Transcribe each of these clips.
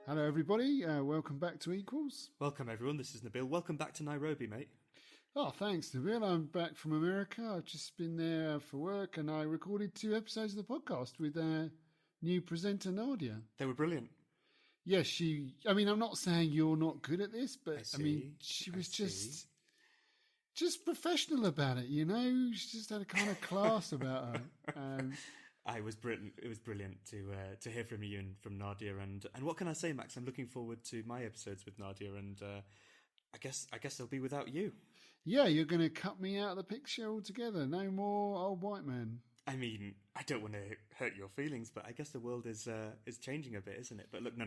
Hello, everybody. Welcome back to Equals. Welcome, everyone. This is Nabil. Welcome back to Nairobi, mate. Oh, thanks, Nabil. I'm back from America. I've just been there for work, and I recorded 2 episodes of the podcast with new presenter, Nadia. They were brilliant. Yes, I'm not saying you're not good at this, but she was just professional about it, you know? She just had a kind of class about her. It was brilliant. It was brilliant to hear from you and from Nadia. And what can I say, Max? I'm looking forward to my episodes with Nadia, and I guess they'll be without you. Yeah, you're going to cut me out of the picture altogether. No more old white man. I mean, I don't want to hurt your feelings, but I guess the world is changing a bit, isn't it? But look, no,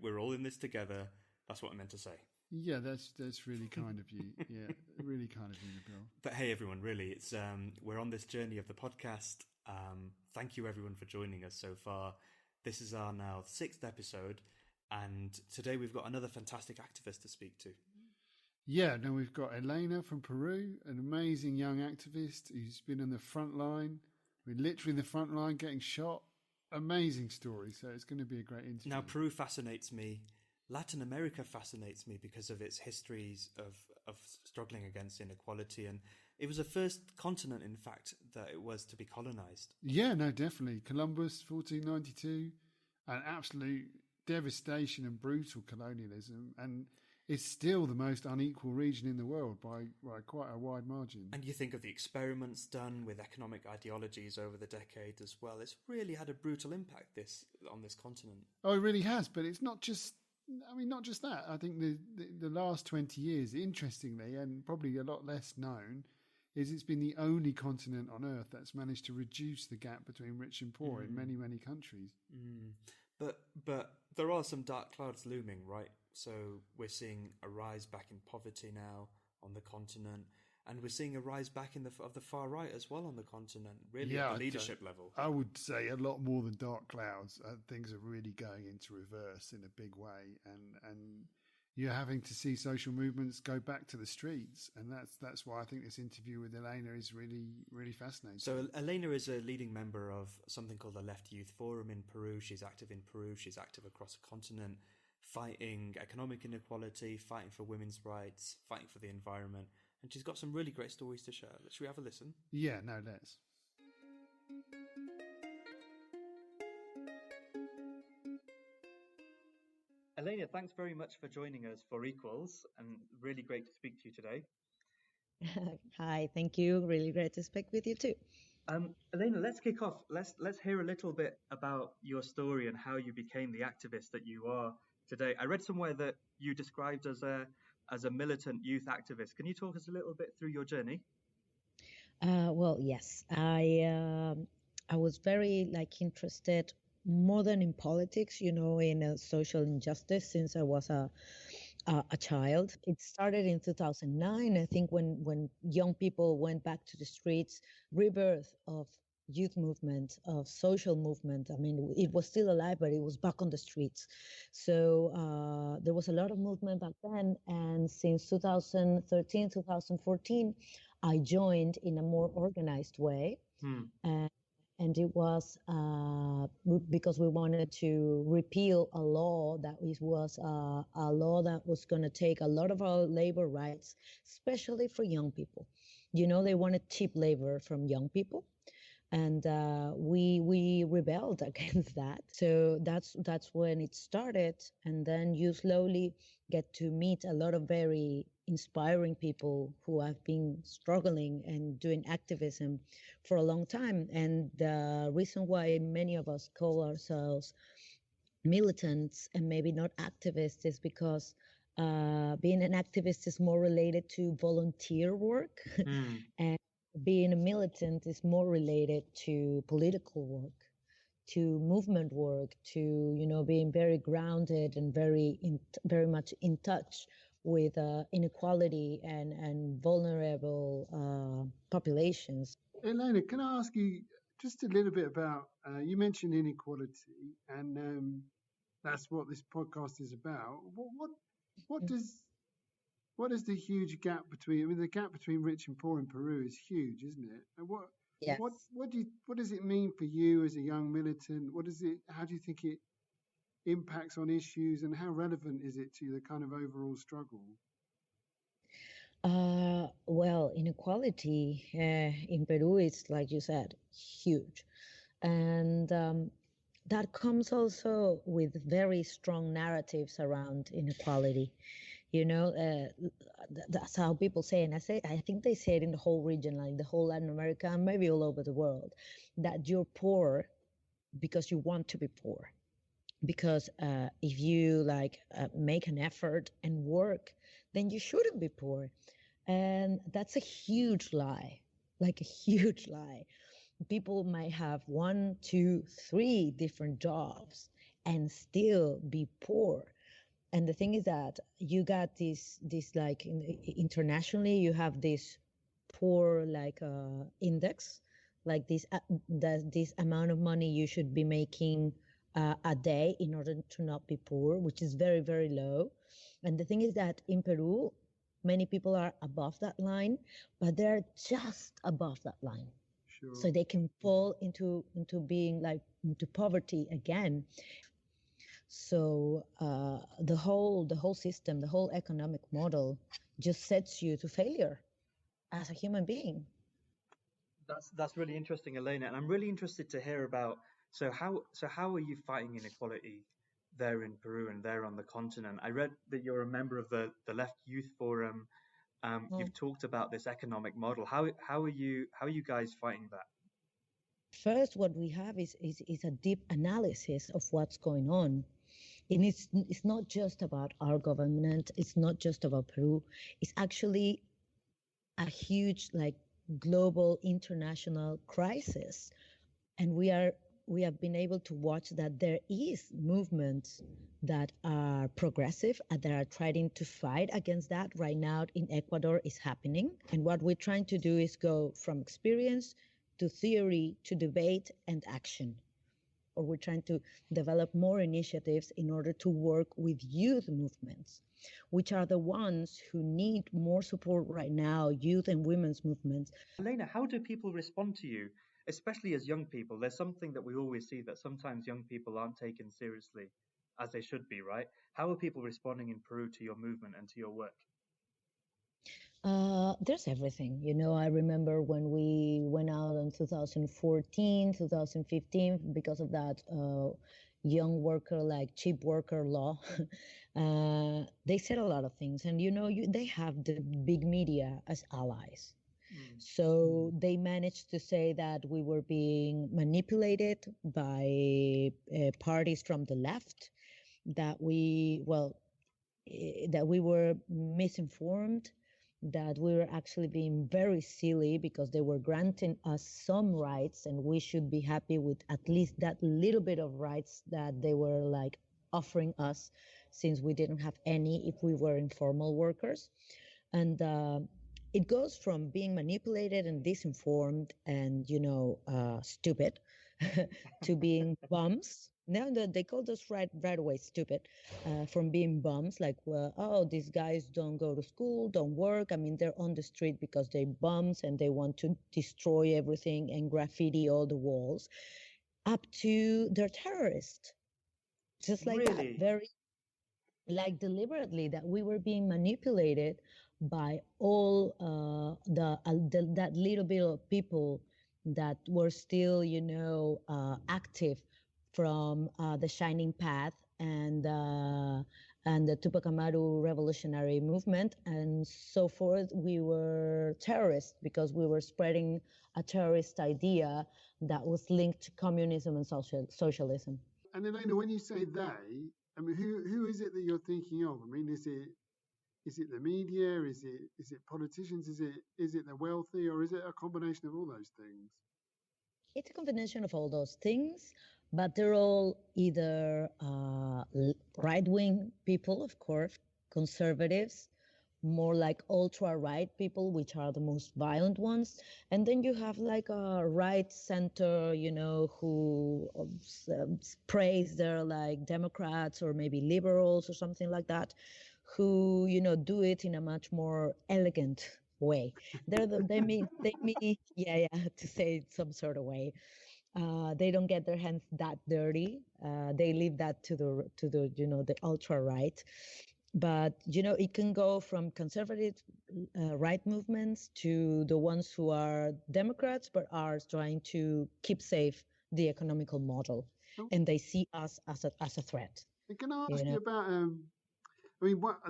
we're all in this together. That's what I meant to say. Yeah, that's really kind of you. Yeah, really kind of you, Nabil. But hey, everyone, really, it's we're on this journey of the podcast. Thank you, everyone, for joining us so far. This is our now 6th episode, and today we've got another fantastic activist to speak to. Yeah, no, we've got Elena from Peru, an amazing young activist who's been on the front line. We're literally in the front line getting shot. Amazing story, so it's going to be a great interview. Now, Peru fascinates me. Latin America fascinates me because of its histories of struggling against inequality, and it was the first continent, in fact, that it was to be colonized. Yeah, no, definitely. Columbus, 1492, an absolute devastation and brutal colonialism, and it's still the most unequal region in the world by quite a wide margin. And you think of the experiments done with economic ideologies over the decade as well. It's really had a brutal impact on this continent. Oh, it really has, but it's not just that. I think the last 20 years, interestingly, and probably a lot less known, is it's been the only continent on Earth that's managed to reduce the gap between rich and poor in many, many countries. But there are some dark clouds looming, right? So we're seeing a rise back in poverty now on the continent, and we're seeing a rise back of the far right as well on the continent, really at the leadership level. I would say a lot more than dark clouds. Things are really going into reverse in a big way, and you're having to see social movements go back to the streets, and that's why I think this interview with Elena is really, really fascinating. So Elena is a leading member of something called the Left Youth Forum in Peru. She's active in Peru. She's active across the continent, fighting economic inequality, fighting for women's rights, fighting for the environment. And she's got some really great stories to share. Should we have a listen? Yeah, no, let's. Elena, thanks very much for joining us for Equals, and really great to speak to you today. Hi, thank you. Really great to speak with you too. Elena, let's kick off. Let's hear a little bit about your story and how you became the activist that you are today. I read somewhere that you described as a militant youth activist. Can you talk us a little bit through your journey? Well, yes, I was very interested more than in politics, in social injustice since I was a child. It started in 2009, I think, when young people went back to the streets, rebirth of youth movement, of social movement. I mean, it was still alive, but it was back on the streets. So there was a lot of movement back then. And since 2013, 2014, I joined in a more organized way. And it was because we wanted to repeal a law that was a law that was going to take a lot of our labor rights, especially for young people. They wanted cheap labor from young people. And we rebelled against that. So that's when it started. And then you slowly get to meet a lot of very inspiring people who have been struggling and doing activism for a long time. And the reason why many of us call ourselves militants and maybe not activists is because being an activist is more related to volunteer work. And being a militant is more related to political work, to movement work, to being very grounded and very much in touch with inequality and vulnerable populations. Elena, can I ask you just a little bit about? You mentioned inequality, and that's what this podcast is about. What is the huge gap between? I mean, the gap between rich and poor in Peru is huge, isn't it? And what does it mean for you as a young militant? How do you think it impacts on issues, and how relevant is it to the kind of overall struggle? Well, inequality in Peru is, like you said, huge. And that comes also with very strong narratives around inequality. You know, that's how people say, and I think they say it in the whole region, like the whole Latin America, and maybe all over the world, that you're poor because you want to be poor. Because if you make an effort and work, then you shouldn't be poor. And that's a huge lie, like a huge lie. People might have 1, 2, 3 different jobs and still be poor. And the thing is that you got this like internationally, you have this poor index, like this amount of money you should be making a day in order to not be poor, which is very, very low. And the thing is that in Peru, many people are above that line, but they're just above that line. Sure. So they can fall into being into poverty again. So the whole system, the whole economic model just sets you to failure as a human being. That's really interesting, Elena, and I'm really interested to hear about how are you fighting inequality there in Peru and there on the continent? I read that you're a member of the Left Youth Forum. You've talked about this economic model. How are you guys fighting that? First, what we have is a deep analysis of what's going on. And it's not just about our government. It's not just about Peru. It's actually a huge global international crisis. And we have been able to watch that there is movements that are progressive and that are trying to fight against that. Right now in Ecuador is happening. And what we're trying to do is go from experience to theory to debate and action. Or we're trying to develop more initiatives in order to work with youth movements, which are the ones who need more support right now, youth and women's movements. Elena, how do people respond to you, especially as young people? There's something that we always see, that sometimes young people aren't taken seriously as they should be, right? How are people responding in Peru to your movement and to your work? There's everything. I remember when we went out in 2014, 2015, because of that young worker, cheap worker law, they said a lot of things. And, they have the big media as allies. So they managed to say that we were being manipulated by parties from the left, that we were misinformed, that we were actually being very silly because they were granting us some rights and we should be happy with at least that little bit of rights that they were offering us, since we didn't have any if we were informal workers. And it goes from being manipulated and disinformed and stupid to being bums. Now they called us right away stupid, from being bums, these guys don't go to school, don't work. I mean, they're on the street because they're bums and they want to destroy everything and graffiti all the walls, up to they're terrorists. Just like really? that, very deliberately, that we were being manipulated by all that little bit of people that were still, active from the Shining Path and the Tupac Amaru revolutionary movement and so forth. We were terrorists because we were spreading a terrorist idea that was linked to communism and socialism. And Elena, when you say they, I mean, who is it that you're thinking of? I mean, is it the media? Is it politicians? Is it the wealthy, or is it a combination of all those things? It's a combination of all those things, but they're all either right-wing people, of course, conservatives, more like ultra-right people, which are the most violent ones. And then you have a right center, who praise they're Democrats or maybe liberals or something like that, who, do it in a much more elegant way. They mean, to say it some sort of way. They don't get their hands that dirty. They leave that to the the ultra right. But it can go from conservative right movements to the ones who are Democrats but are trying to keep safe the economical model, and they see us as a threat. Can I ask you about?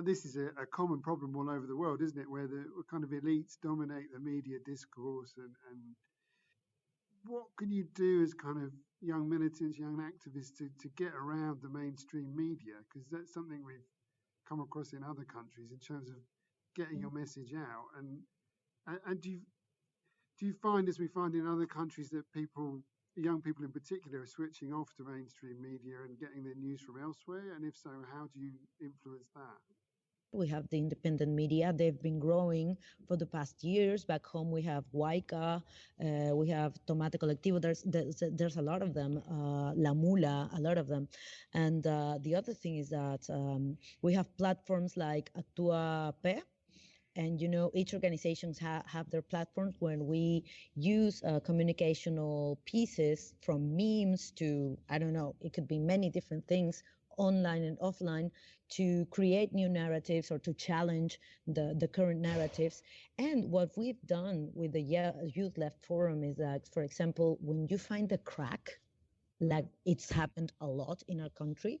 This is a common problem all over the world, isn't it? Where the kind of elites dominate the media discourse, and what can you do as kind of young militants, young activists to get around the mainstream media? Because that's something we've come across in other countries in terms of getting your message out. And do you find, as we find in other countries, that young people in particular, are switching off to mainstream media and getting their news from elsewhere? And if so, how do you influence that? We have the independent media. They've been growing for the past years. Back home, we have Waika, we have Tomate Colectivo. There's a lot of them, La Mula, a lot of them. And the other thing is that we have platforms like Actúa P, and each organizations have their platforms when we use communicational pieces, from memes to, I don't know, it could be many different things, online and offline, to create new narratives or to challenge the current narratives. And what we've done with the Youth Left Forum is that, for example, when you find a crack, like it's happened a lot in our country,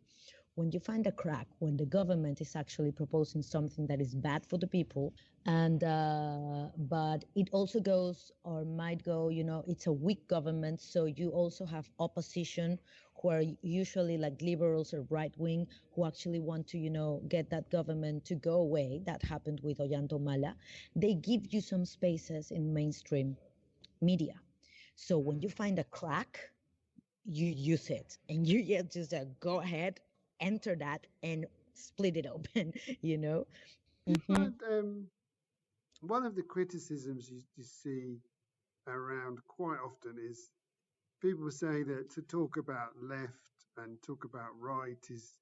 when you find a crack, when the government is actually proposing something that is bad for the people, and but it also goes, or might go, it's a weak government, so you also have opposition who are usually like liberals or right wing, who actually want to get that government to go away. That happened with Ollantumala. They give you some spaces in mainstream media, so when you find a crack, you use it, and you just go ahead, enter that, and split it open. Mm-hmm. One of the criticisms you see around quite often is people say that to talk about left and talk about right is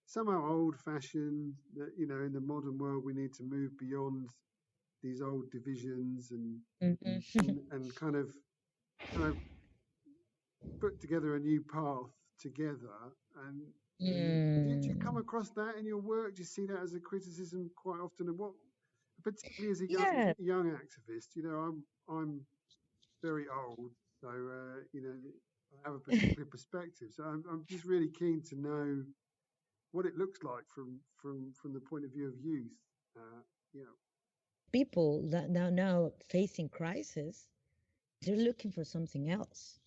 somehow old-fashioned, that in the modern world we need to move beyond these old divisions and kind of put together a new path together. And did you come across that in your work? Do you see that as a criticism quite often? And what, particularly as a young activist, I'm very old, so I have a particular perspective. So I'm just really keen to know what it looks like from the point of view of youth. People that now facing crisis, they're looking for something else.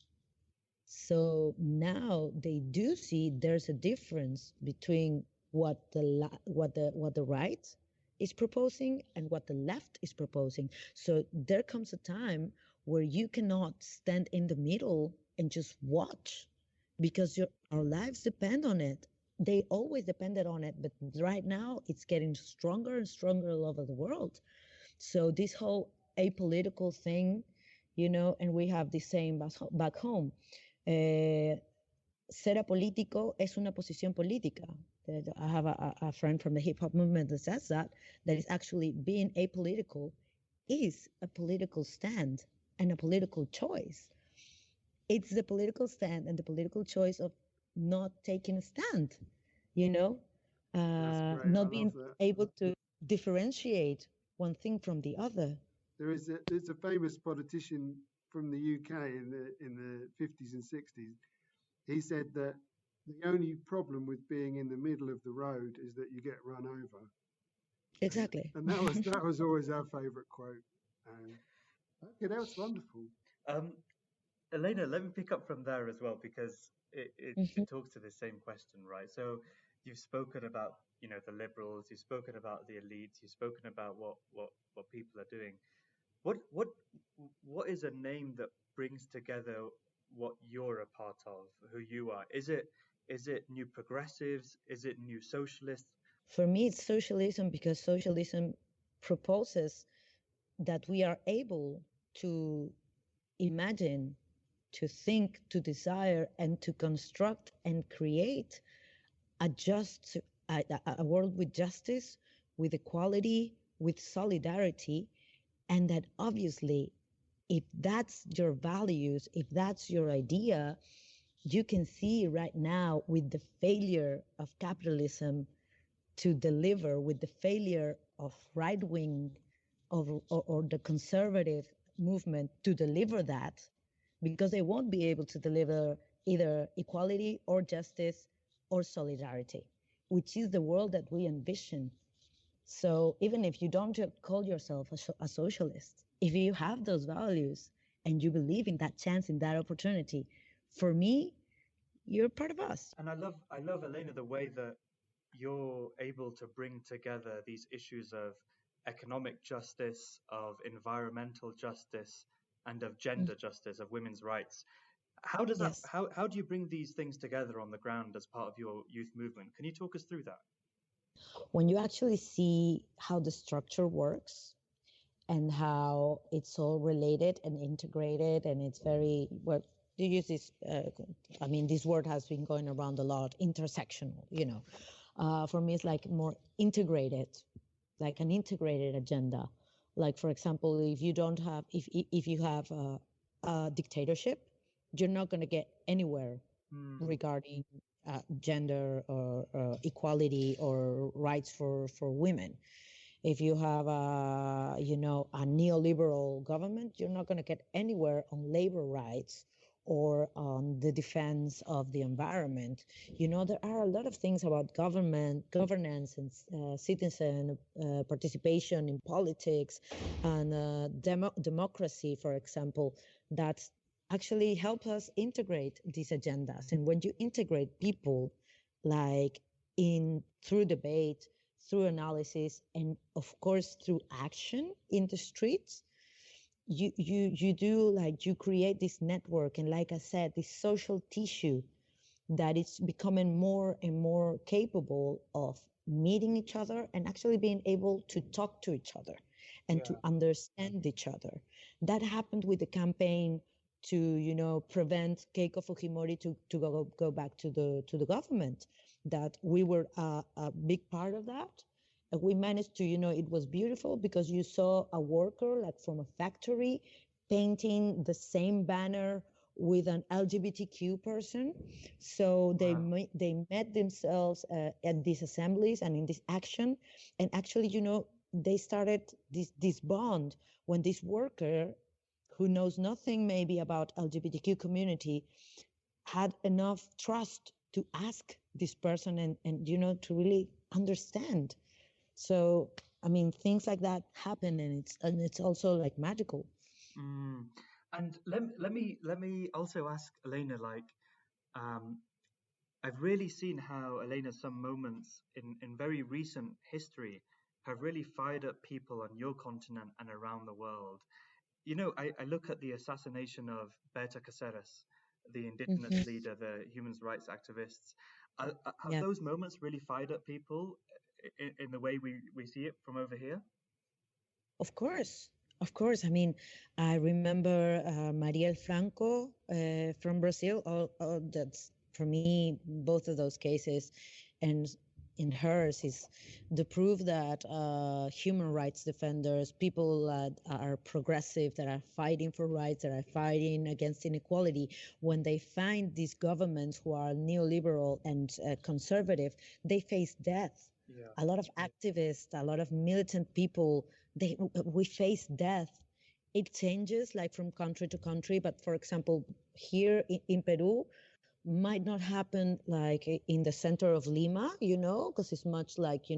So now they do see there's a difference between what the right is proposing and what the left is proposing. So there comes a time where you cannot stand in the middle and just watch, because our lives depend on it. They always depended on it, but right now it's getting stronger and stronger all over the world. So this whole apolitical thing, and we have the same back home. Ser apolítico es una posición política. I have a friend from the hip hop movement that says that is actually being apolitical is a political stand and a political choice. It's the political stand and the political choice of not taking a stand, not being able to differentiate one thing from the other. There's a famous politician from the UK in the 50s and 60s. He said that the only problem with being in the middle of the road is that you get run over. Exactly. And that was always our favourite quote. Okay, that was wonderful. Elena, let me pick up from there as well, because it talks to the same question, right? So you've spoken about the liberals, you've spoken about the elites, you've spoken about what people are doing. What is a name that brings together what you're a part of, who you are? Is it New Progressives? Is it New Socialists? For me, it's socialism, because socialism proposes that we are able to imagine, to think, to desire, and to construct and create a world with justice, with equality, with solidarity, and that obviously if that's your values, if that's your idea, you can see right now with the failure of capitalism to deliver, with the failure of right wing or the conservative movement to deliver that, because they won't be able to deliver either equality or justice or solidarity, which is the world that we envision. So even if you don't call yourself a socialist, if you have those values and you believe in that chance, in that opportunity, for me, you're part of us. And I love Elena, the way that you're able to bring together these issues of economic justice, of environmental justice, and of gender justice, of women's rights. How does that? Yes. How do you bring these things together on the ground as part of your youth movement? Can you talk us through that? When you actually see how the structure works and how it's all related and integrated, and it's very, well, you use this, this word has been going around a lot, intersectional, for me, it's like more integrated, like an integrated agenda. Like, for example, if you have a dictatorship, you're not going to get anywhere regarding gender or equality or rights for women. If you have a neoliberal government, you're not going to get anywhere on labor rights or on the defense of the environment. There are a lot of things about governance and citizen participation in politics and democracy, for example, that actually help us integrate these agendas. And when you integrate people, like through debate, through analysis, and of course through action in the streets, you create this network, and like I said, this social tissue that is becoming more and more capable of meeting each other and actually being able to talk to each other and to understand each other. That happened with the campaign to prevent Keiko Fujimori to go back to the government. That we were a big part of that. We managed to, it was beautiful because you saw a worker like from a factory painting the same banner with an LGBTQ person. So they met themselves at these assemblies and in this action. And actually, they started this bond when this worker, who knows nothing maybe about LGBTQ community, had enough trust to ask this person and to really understand. So, things like that happen, and it's also like magical. And let me also ask Elena, like, I've really seen how, Elena, some moments in very recent history have really fired up people on your continent and around the world. I look at the assassination of Berta Cáceres, the indigenous leader, the human rights activists. Have those moments really fired up people in the way we see it from over here? Of course. I remember Marielle Franco from Brazil. That's, for me, both of those cases. And in hers is the proof that human rights defenders, people that are progressive, that are fighting for rights, that are fighting against inequality, when they find these governments who are neoliberal and conservative, they face death. A lot of activists, a lot of militant people, we face death. It changes like from country to country, but for example, here in Peru, might not happen like in the center of Lima, because it's much like,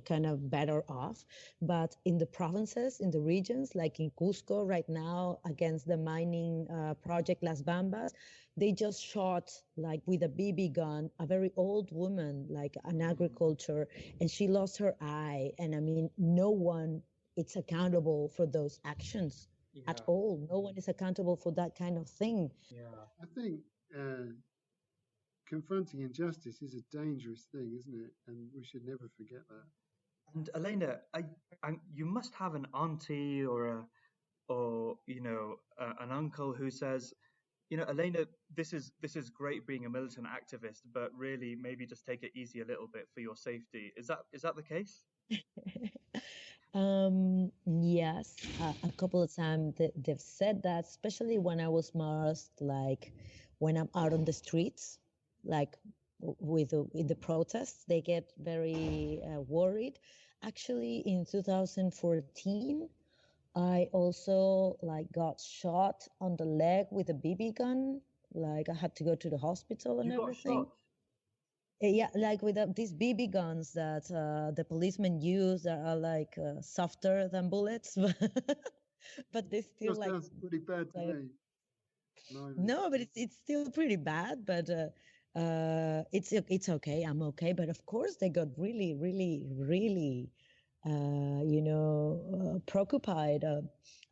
kind of better off. But in the provinces, in the regions, like in Cusco right now, against the mining project Las Bambas, they just shot like with a BB gun, a very old woman, like an agriculture, and she lost her eye. And no one is accountable for those actions at all. No one is accountable for that kind of thing. I think confronting injustice is a dangerous thing, isn't it? And we should never forget that. And Elena, you must have an auntie or an uncle who says, Elena, this is great being a militant activist, but really maybe just take it easy a little bit for your safety. Is that the case? Yes, a couple of times they've said that, especially when I was most like when I'm out on the streets, like in the protests, they get very worried. Actually, in 2014, I also like got shot on the leg with a BB gun. Like I had to go to the hospital and You got everything. shot. Yeah, like with these BB guns that the policemen use that are like softer than bullets, but they still That like, sounds pretty bad to like me. Blimey. no, but it's still pretty bad. But it's okay. I'm okay. But of course, they got really, really, really, preoccupied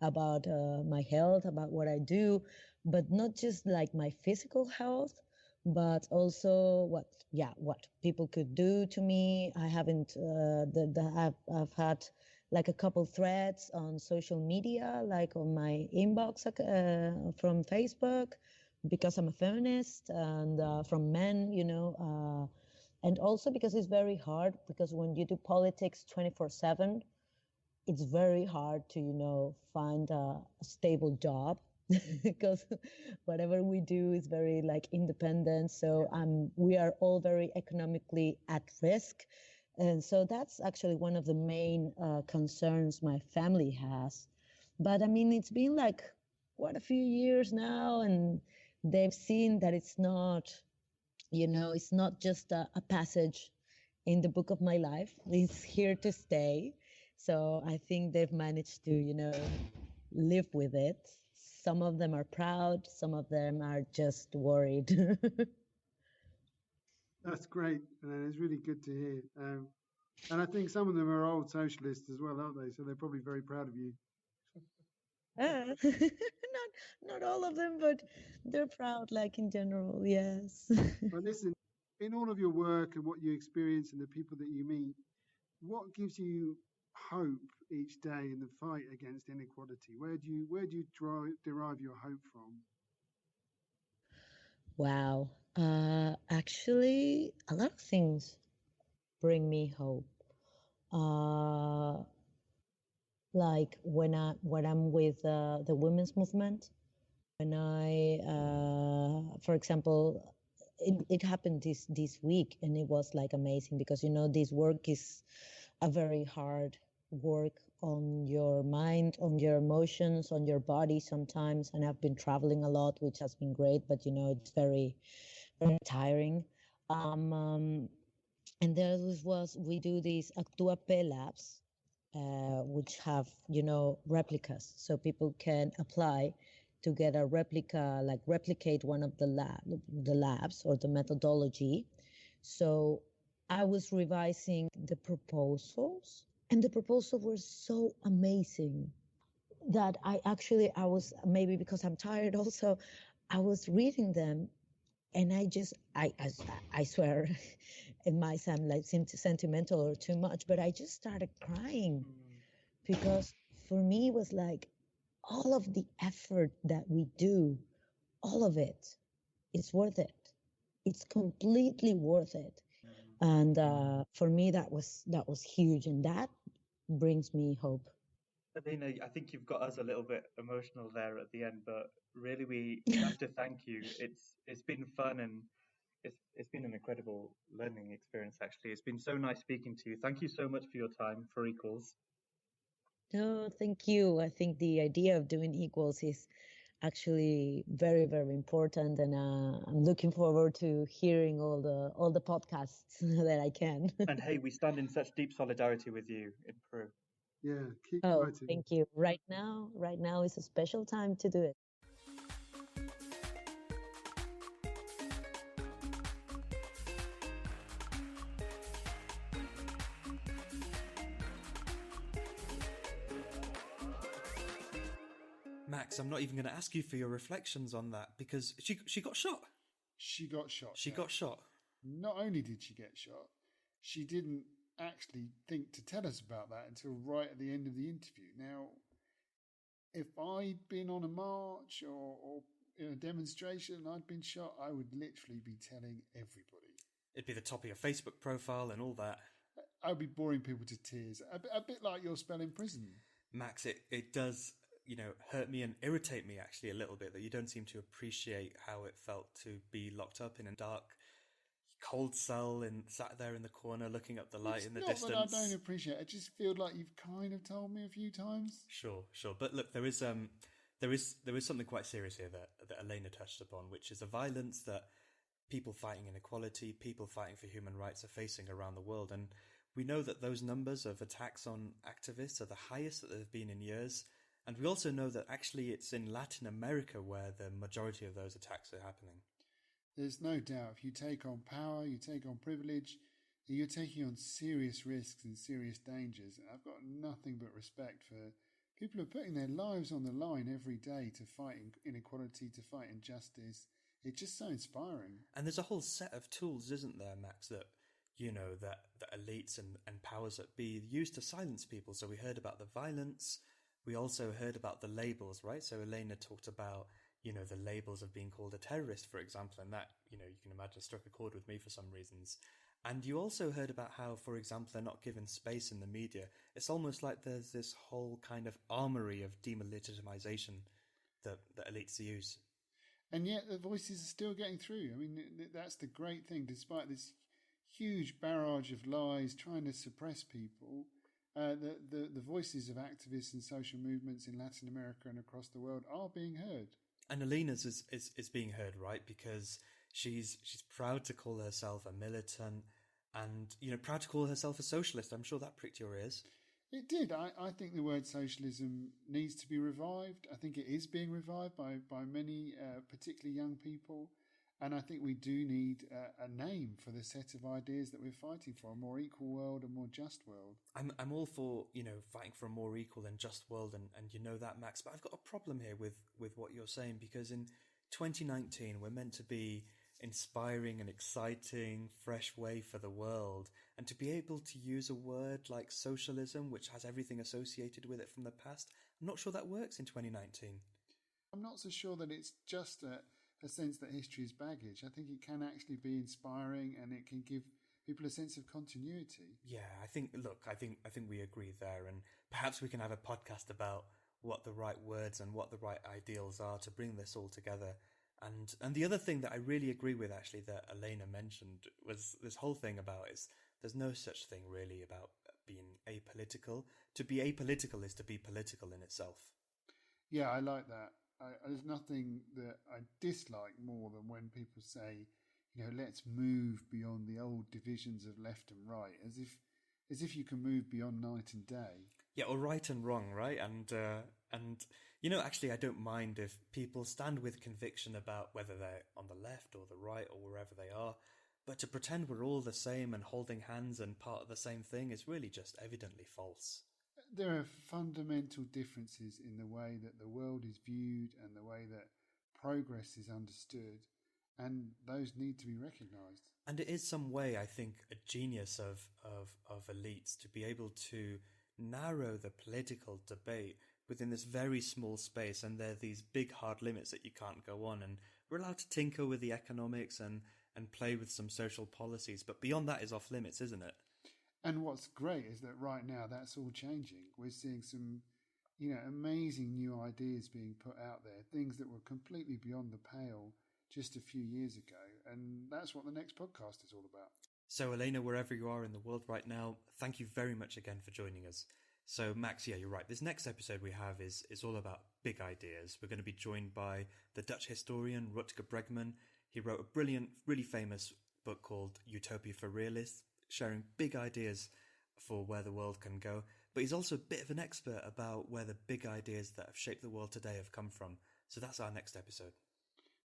about my health, about what I do, but not just like my physical health, but also what people could do to me. I haven't I've had like a couple threads on social media, like on my inbox from Facebook, because I'm a feminist, and from men, and also because it's very hard, because when you do politics 24/7, it's very hard to, find a stable job because whatever we do is very like independent. So we are all very economically at risk. And so that's actually one of the main concerns my family has. But I mean, it's been like quite a few years now, and they've seen that it's not, it's not just a passage in the book of my life. It's here to stay. So I think they've managed to, live with it. Some of them are proud, some of them are just worried. That's great, and it's really good to hear. And I think some of them are old socialists as well, aren't they? So they're probably very proud of you. Not all of them, but they're proud, like in general, yes. But listen, in all of your work and what you experience and the people that you meet, what gives you hope each day in the fight against inequality? Where do you derive your hope from? Wow. Actually, a lot of things bring me hope. Like when I'm with the women's movement, when for example, it happened this week, and it was like amazing, because this work is a very hard work on your mind, on your emotions, on your body sometimes. And I've been traveling a lot, which has been great, but it's very, very tiring. And we do these Actua P labs, which have, replicas. So people can apply to get a replica, like replicate one of the labs or the methodology. So I was revising the proposals, and the proposals were so amazing that I was, maybe because I'm tired also, I was reading them, and I swear it might sound like sentimental or too much, but I just started crying, because for me it was like all of the effort that we do, all of it, it's worth it. It's completely worth it. And for me, that was huge, and that brings me hope. Elena, I think you've got us a little bit emotional there at the end, but really we have to thank you. It's been fun, and it's been an incredible learning experience. Actually, it's been so nice speaking to you. Thank you so much for your time for Equals. No, thank you. I think the idea of doing equals is actually very, very important, and I'm looking forward to hearing all the podcasts that I can. And hey, we stand in such deep solidarity with you in Peru. Yeah, keep Oh, fighting. thank you. Right now is a special time to do it. Max, I'm not even going to ask you for your reflections on that, because she got shot. She got shot. She got shot. Not only did she get shot, she didn't actually think to tell us about that until right at the end of the interview. Now, if I'd been on a march or in a demonstration and I'd been shot, I would literally be telling everybody. It'd be the top of your Facebook profile and all that. I'd be boring people to tears. A bit like your spell in prison. Max, it does, hurt me and irritate me actually a little bit that you don't seem to appreciate how it felt to be locked up in a dark, cold cell and sat there in the corner looking up the light in the distance. Not that I don't appreciate it. I just feel like you've kind of told me a few times. Sure. But look, there is something quite serious here that Elena touched upon, which is the violence that people fighting inequality, people fighting for human rights are facing around the world. And we know that those numbers of attacks on activists are the highest that they've been in years. And we also know that actually it's in Latin America where the majority of those attacks are happening. There's no doubt if you take on power, you take on privilege, you're taking on serious risks and serious dangers. And I've got nothing but respect for people who are putting their lives on the line every day to fight inequality, to fight injustice. It's just so inspiring. And there's a whole set of tools, isn't there, Max, that that elites and powers that be use to silence people. So we heard about the violence. We also heard about the labels, right? So Elena talked about, the labels of being called a terrorist, for example, and that, you can imagine struck a chord with me for some reasons. And you also heard about how, for example, they're not given space in the media. It's almost like there's this whole kind of armory of delegitimization that elites use. And yet the voices are still getting through. I mean, that's the great thing. Despite this huge barrage of lies trying to suppress people, the voices of activists and social movements in Latin America and across the world are being heard. And Elena's is being heard, right? Because she's proud to call herself a militant and, proud to call herself a socialist. I'm sure that pricked your ears. It did. I think the word socialism needs to be revived. I think it is being revived by many, particularly young people. And I think we do need a name for the set of ideas that we're fighting for, a more equal world, a more just world. I'm all for, fighting for a more equal and just world, and you know that, Max. But I've got a problem here with what you're saying, because in 2019, we're meant to be inspiring and exciting, fresh way for the world. And to be able to use a word like socialism, which has everything associated with it from the past, I'm not sure that works in 2019. I'm not so sure that it's just a sense that history is baggage. I think it can actually be inspiring, and it can give people a sense of continuity. Yeah, I think we agree there, and perhaps we can have a podcast about what the right words and what the right ideals are to bring this all together. And the other thing that I really agree with, actually, that Elena mentioned was this whole thing about is there's no such thing really about being apolitical. To be apolitical is to be political in itself. Yeah, I like that. There's nothing that I dislike more than when people say, let's move beyond the old divisions of left and right, as if you can move beyond night and day. Yeah, or right and wrong, right? And actually, I don't mind if people stand with conviction about whether they're on the left or the right or wherever they are. But to pretend we're all the same and holding hands and part of the same thing is really just evidently false. There are fundamental differences in the way that the world is viewed and the way that progress is understood, and those need to be recognised. And it is some way, I think, a genius of elites to be able to narrow the political debate within this very small space, and there are these big hard limits that you can't go on, and we're allowed to tinker with the economics and play with some social policies, but beyond that is off limits, isn't it? And what's great is that right now that's all changing. We're seeing some, amazing new ideas being put out there, things that were completely beyond the pale just a few years ago. And that's what the next podcast is all about. So, Elena, wherever you are in the world right now, thank you very much again for joining us. So, Max, yeah, you're right. This next episode we have is all about big ideas. We're going to be joined by the Dutch historian Rutger Bregman. He wrote a brilliant, really famous book called Utopia for Realists, sharing big ideas for where the world can go. But he's also a bit of an expert about where the big ideas that have shaped the world today have come from. So that's our next episode.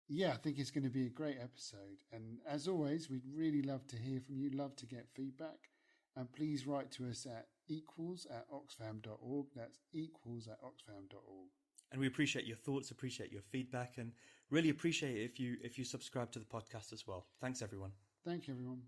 Yeah, I think it's going to be a great episode. And as always, we'd really love to hear from you, love to get feedback. And please write to us at equals@oxfam.org. That's equals@oxfam.org. And we appreciate your thoughts, appreciate your feedback, and really appreciate it if you subscribe to the podcast as well. Thanks, everyone. Thank you, everyone.